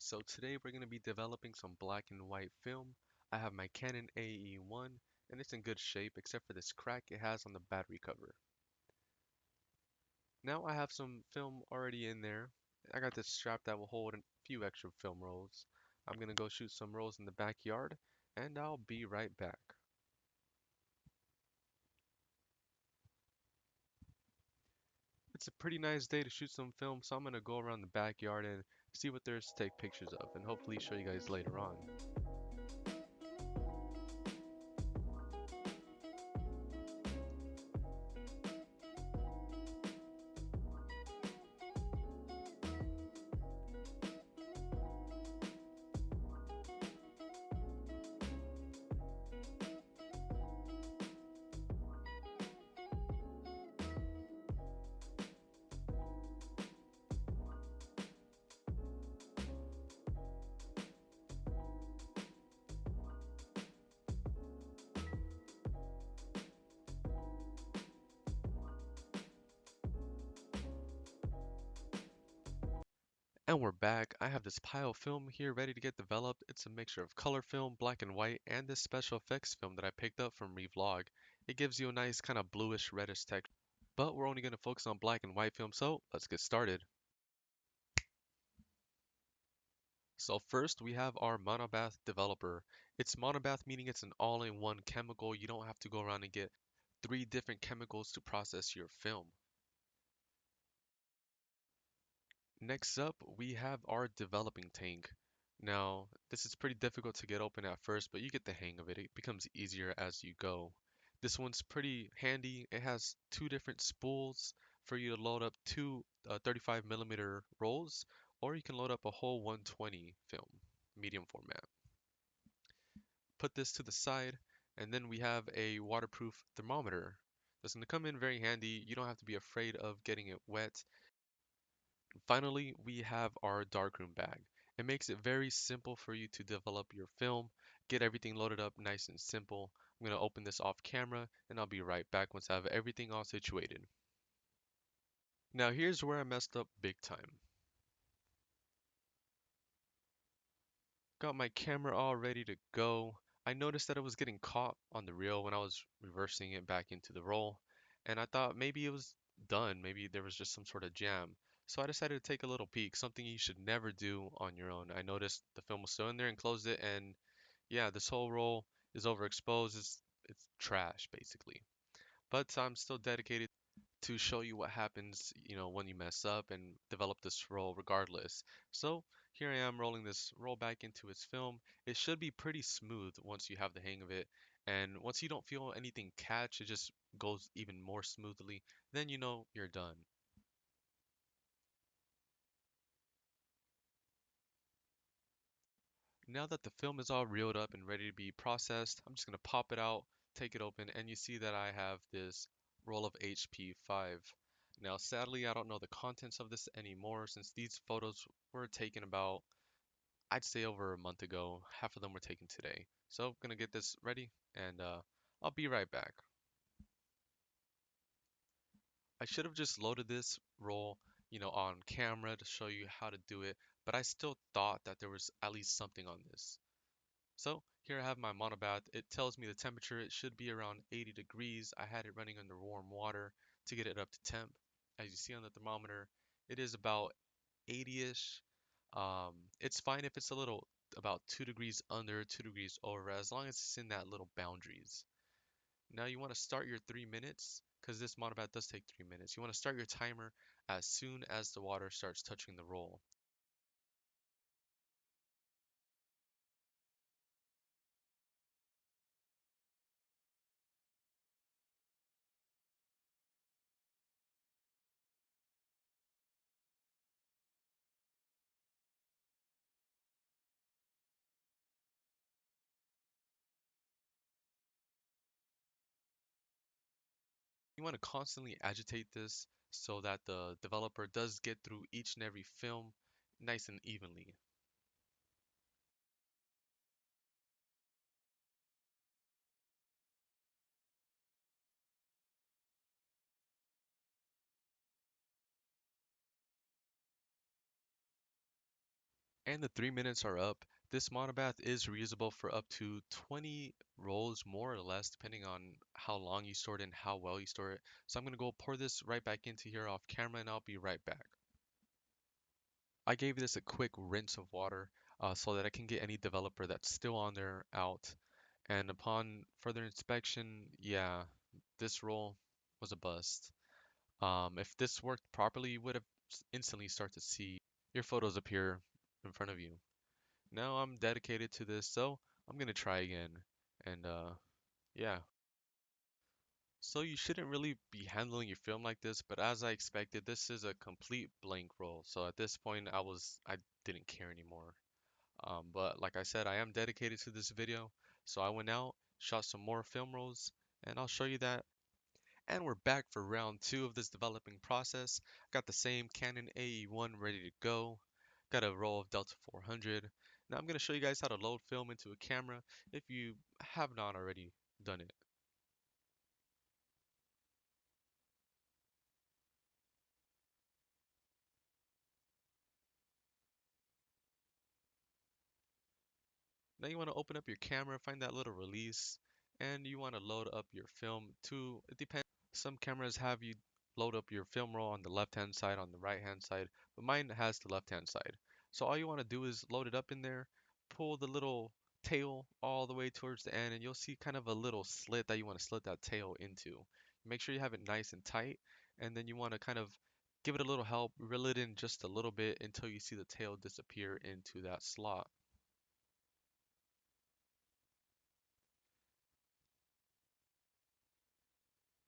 So today we're going to be developing some black and white film. I have my Canon AE1 and it's in good shape except for this crack it has on the battery cover. Now I have some film already in there. I got this strap that will hold a few extra film rolls. I'm going to go shoot some rolls in the backyard and I'll be right back. It's a pretty nice day to shoot some film, so I'm going to go around the backyard and see what there's to take pictures of and hopefully show you guys later on. And we're back. I have this pile of film here ready to get developed. It's a mixture of color film, black and white, and this special effects film that I picked up from Revlog. It gives you a nice kind of bluish reddish texture. But we're only going to focus on black and white film, so let's get started. So first we have our monobath developer. It's monobath meaning it's an all-in-one chemical. You don't have to go around and get three different chemicals to process your film. Next up, we have our developing tank. Now, this is pretty difficult to get open at first, but you get the hang of it. It becomes easier as you go. This one's pretty handy. It has two different spools for you to load up two 35 millimeter rolls, or you can load up a whole 120 film, medium format. Put this to the side, and then we have a waterproof thermometer. That's going to come in very handy. You don't have to be afraid of getting it wet. Finally, we have our darkroom bag. It makes it very simple for you to develop your film, get everything loaded up nice and simple. I'm going to open this off camera and I'll be right back once I have everything all situated. Now here's where I messed up big time. Got my camera all ready to go. I noticed that it was getting caught on the reel when I was reversing it back into the roll, and I thought maybe it was done, maybe there was just some sort of jam. So I decided to take a little peek, something you should never do on your own. I noticed the film was still in there and closed it, and yeah, this whole roll is overexposed. It's trash basically. But I'm still dedicated to show you what happens, when you mess up and develop this roll regardless. So here I am rolling this roll back into its film. It should be pretty smooth once you have the hang of it. And once you don't feel anything catch, it just goes even more smoothly. Then you know you're done. Now that the film is all reeled up and ready to be processed, I'm just going to pop it out, take it open, and you see that I have this roll of HP5. Now, sadly, I don't know the contents of this anymore since these photos were taken about, I'd say over a month ago. Half of them were taken today. So I'm going to get this ready and I'll be right back. I should have just loaded this roll, on camera to show you how to do it, but I still thought that there was at least something on this. So here I have my monobath. It tells me the temperature. It should be around 80 degrees. I had it running under warm water to get it up to temp. As you see on the thermometer, it is about 80-ish. It's fine if it's a little about 2 degrees under, 2 degrees over, as long as it's in that little boundaries. Now you want to start your 3 minutes, because this monobath does take 3 minutes. You want to start your timer as soon as the water starts touching the roll. You want to constantly agitate this so that the developer does get through each and every film nice and evenly. And the 3 minutes are up. This monobath is reusable for up to 20 rolls, more or less, depending on how long you store it and how well you store it. So I'm going to go pour this right back into here off camera and I'll be right back. I gave this a quick rinse of water so that I can get any developer that's still on there out. And upon further inspection, yeah, this roll was a bust. If this worked properly, you would have instantly start to see your photos appear in front of you. Now I'm dedicated to this, so I'm gonna try again. And yeah. So you shouldn't really be handling your film like this, but as I expected, this is a complete blank roll. So at this point, I didn't care anymore. But like I said, I am dedicated to this video, so I went out, shot some more film rolls, and I'll show you that. And we're back for round two of this developing process. Got the same Canon AE1 ready to go. Got a roll of Delta 400. Now I'm going to show you guys how to load film into a camera if you have not already done it. Now you want to open up your camera, find that little release, and you want to load up your film to, it depends. Some cameras have you load up your film roll on the left hand side, on the right hand side, but mine has the left hand side. So all you want to do is load it up in there, pull the little tail all the way towards the end, and you'll see kind of a little slit that you want to slit that tail into. Make sure you have it nice and tight, and then you want to kind of give it a little help, reel it in just a little bit until you see the tail disappear into that slot.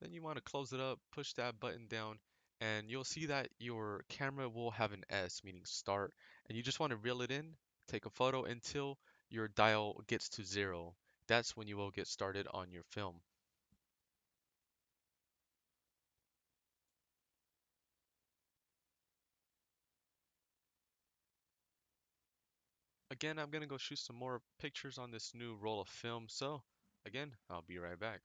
Then you want to close it up, push that button down, and you'll see that your camera will have an S, meaning start, and you just want to reel it in, take a photo until your dial gets to 0. That's when you will get started on your film. Again, I'm gonna go shoot some more pictures on this new roll of film, so again, I'll be right back.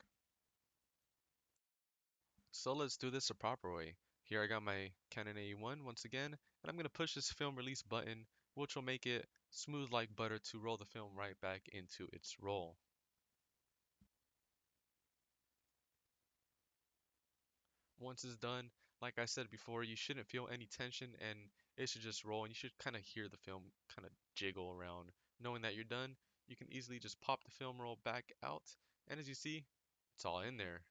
So let's do this a proper way. Here I got my Canon A1 once again, and I'm going to push this film release button, which will make it smooth like butter to roll the film right back into its roll. Once it's done, like I said before, you shouldn't feel any tension and it should just roll and you should kind of hear the film kind of jiggle around. Knowing that you're done, you can easily just pop the film roll back out, and as you see, it's all in there.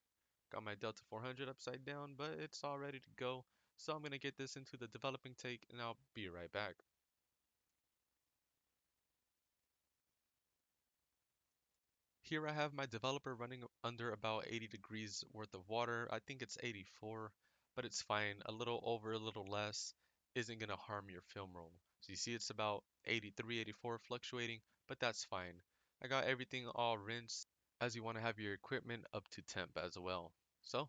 Got my Delta 400 upside down, but it's all ready to go. So I'm going to get this into the developing take and I'll be right back. Here I have my developer running under about 80 degrees worth of water. I think it's 84, but it's fine. A little over, a little less isn't going to harm your film roll. So you see it's about 83, 84 fluctuating, but that's fine. I got everything all rinsed as you want to have your equipment up to temp as well. So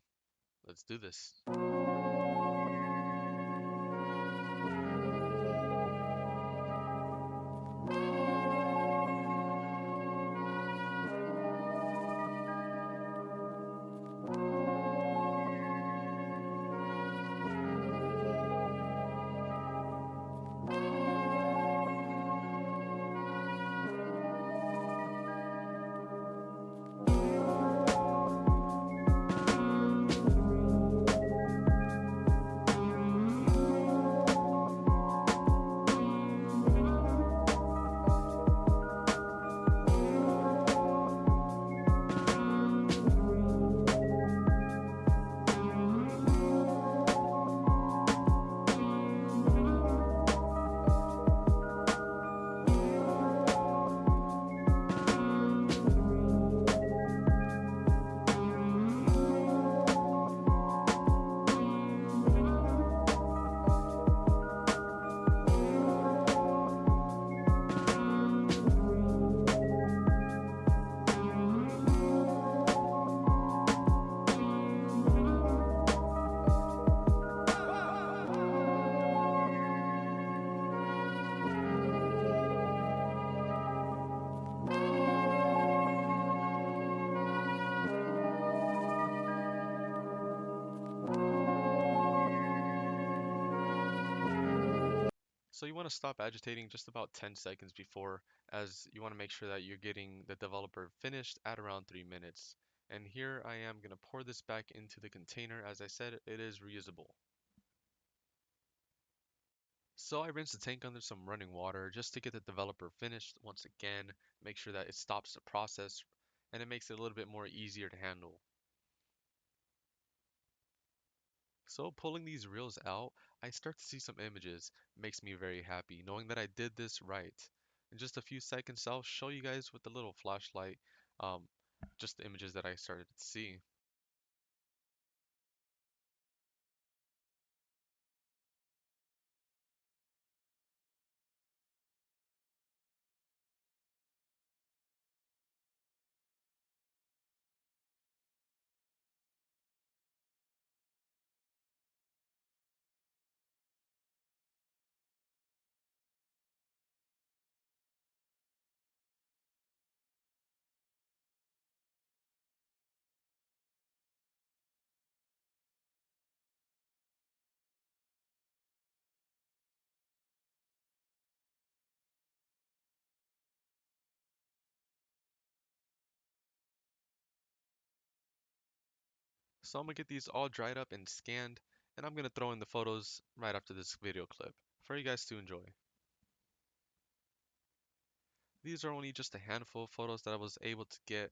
let's do this. So you want to stop agitating just about 10 seconds before, as you want to make sure that you're getting the developer finished at around 3 minutes. And here I am going to pour this back into the container. As I said, it is reusable. So I rinse the tank under some running water just to get the developer finished once again, make sure that it stops the process, and it makes it a little bit more easier to handle. So pulling these reels out, I start to see some images. It makes me very happy knowing that I did this right. In just a few seconds, I'll show you guys with the little flashlight, um, just the images that I started to see. So I'm gonna get these all dried up and scanned, and I'm gonna throw in the photos right after this video clip for you guys to enjoy. These are only just a handful of photos that I was able to get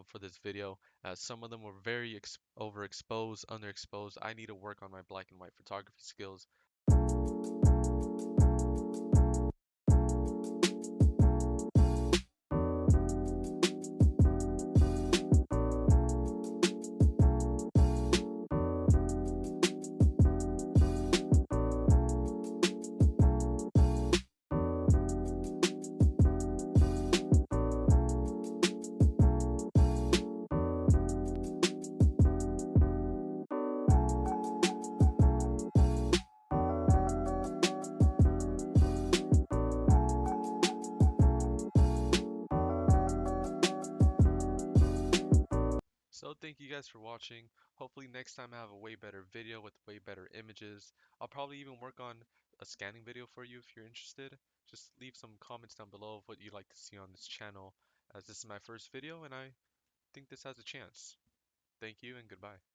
for this video, as some of them were very overexposed, underexposed. I need to work on my black and white photography skills. So thank you guys for watching. Hopefully next time I have a way better video with way better images. I'll probably even work on a scanning video for you if you're interested. Just leave some comments down below of what you'd like to see on this channel, as this is my first video and I think this has a chance. Thank you and goodbye.